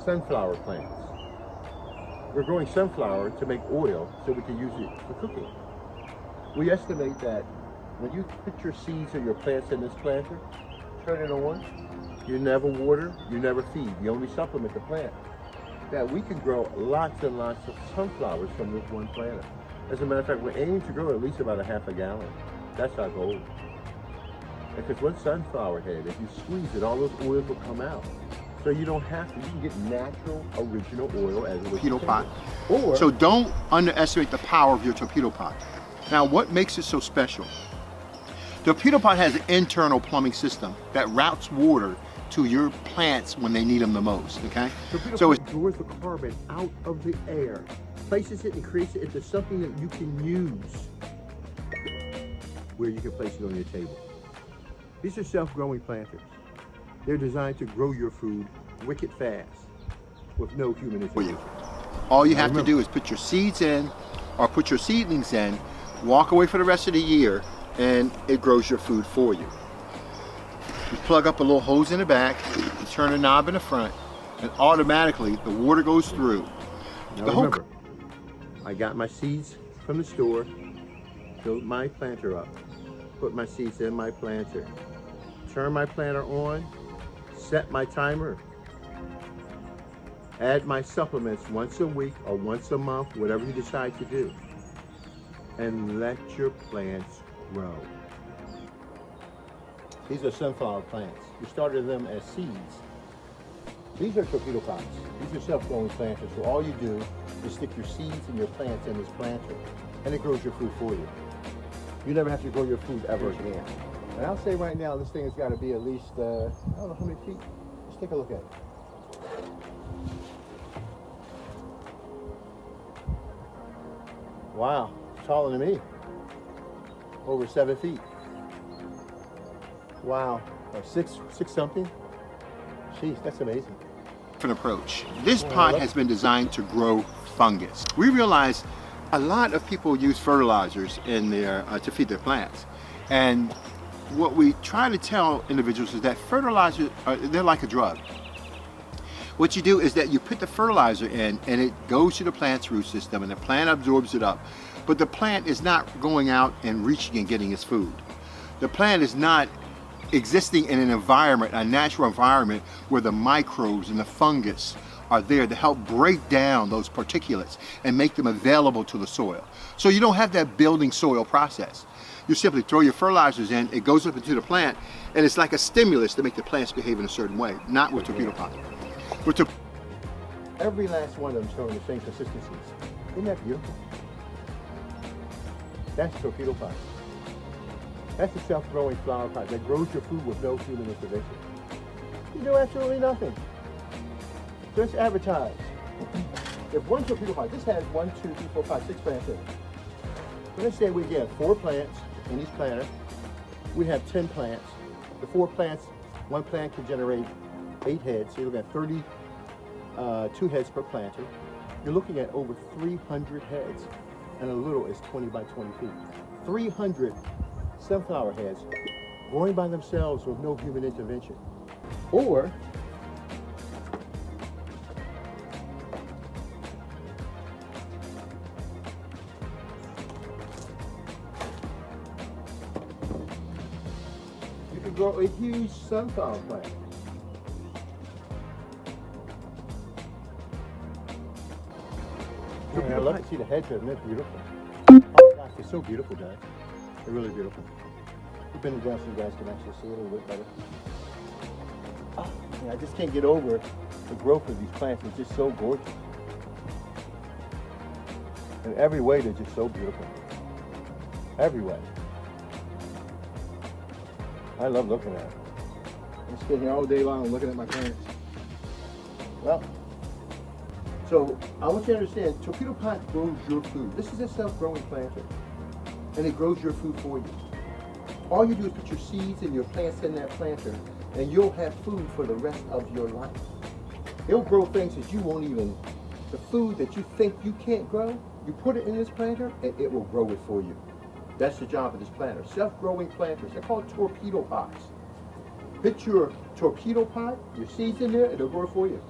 sunflower plants. We're growing sunflower to make oil so we can use it for cooking. We estimate that when you put your seeds or your plants in this planter, turn it on, you never water, you never feed, you only supplement the plant, that we can grow lots and lots of sunflowers from this one planter. As a matter of fact, we're aiming to grow at least about a half a gallon. That's our goal. Because one sunflower head, if you squeeze it, all those oils will come out. So you don't have to, you can get natural, original oil as a torpedo pot. Or, so don't underestimate the power of your torpedo pot. Now, what makes it so special? The torpedo pot has an internal plumbing system that routes water to your plants when they need them the most, okay? So it draws the carbon out of the air, places it and creates it into something that you can use, where you can place it on your table. These are self-growing planters. They're designed to grow your food wicked fast with no human intervention. All you have to do is put your seeds in or put your seedlings in, walk away for the rest of the year, and it grows your food for you. You plug up a little hose in the back, you turn a knob in the front, and automatically the water goes through. Now remember, I got my seeds from the store, filled my planter up, put my seeds in my planter, turn my planter on, set my timer, add my supplements once a week or once a month, whatever you decide to do, and let your plants grow. These are sunflower plants. We started them as seeds. These are torpedo pots. These are self-growing planters. So all you do is stick your seeds and your plants in this planter, and it grows your food for you. You never have to grow your food ever again. And I'll say right now, this thing has got to be at least, I don't know how many feet. Let's take a look at it. Wow, taller than me. Over 7 feet. Wow, or six something. Jeez, that's amazing. Different approach. This pot has been designed to grow fungus. We realize a lot of people use fertilizers in their to feed their plants, and what we try to tell individuals is that fertilizers they're like a drug. What you do is that you put the fertilizer in, and it goes to the plant's root system, and the plant absorbs it up. But the plant is not going out and reaching and getting its food. The plant is not existing in an environment, a natural environment, where the microbes and the fungus are there to help break down those particulates and make them available to the soil. So you don't have that building soil process. You simply throw your fertilizers in, it goes up into the plant, and it's like a stimulus to make the plants behave in a certain way, not with torpedo pot. Every last one of them showing the same consistencies. Isn't that beautiful? That's torpedo pot. That's a self-growing flower pot that grows your food with no human intervention. You do absolutely nothing. Just advertise. If one torpedo pot, this has 1, 2, 3, 4, 5, 6 plants in it. So let's say we get 4 plants in each planter. We have 10 plants. The 4 plants, one plant can generate 8 heads. So you're looking at 32 heads per planter. You're looking at over 300 heads, and a little is 20 by 20 feet. 300 sunflower heads growing by themselves with no human intervention. Or you can grow a huge sunflower plant. I love to see the heads, isn't it beautiful? Oh gosh, they're so beautiful, guys. They're really beautiful. We've been down so you guys can actually see a little bit better. Oh, man, I just can't get over the growth of these plants. It's just so gorgeous. In every way, they're just so beautiful. Every way. I love looking at them. I'm sitting here all day long looking at my plants. Well, so I want you to understand, torpedo pot grows your food. This is a self-growing planter, and it grows your food for you. All you do is put your seeds and your plants in that planter, and you'll have food for the rest of your life. It'll grow things that you won't even, the food that you think you can't grow, you put it in this planter, and it will grow it for you. That's the job of this planter. Self-growing planters, they're called torpedo pots. Put your torpedo pot, your seeds in there, and it'll grow for you.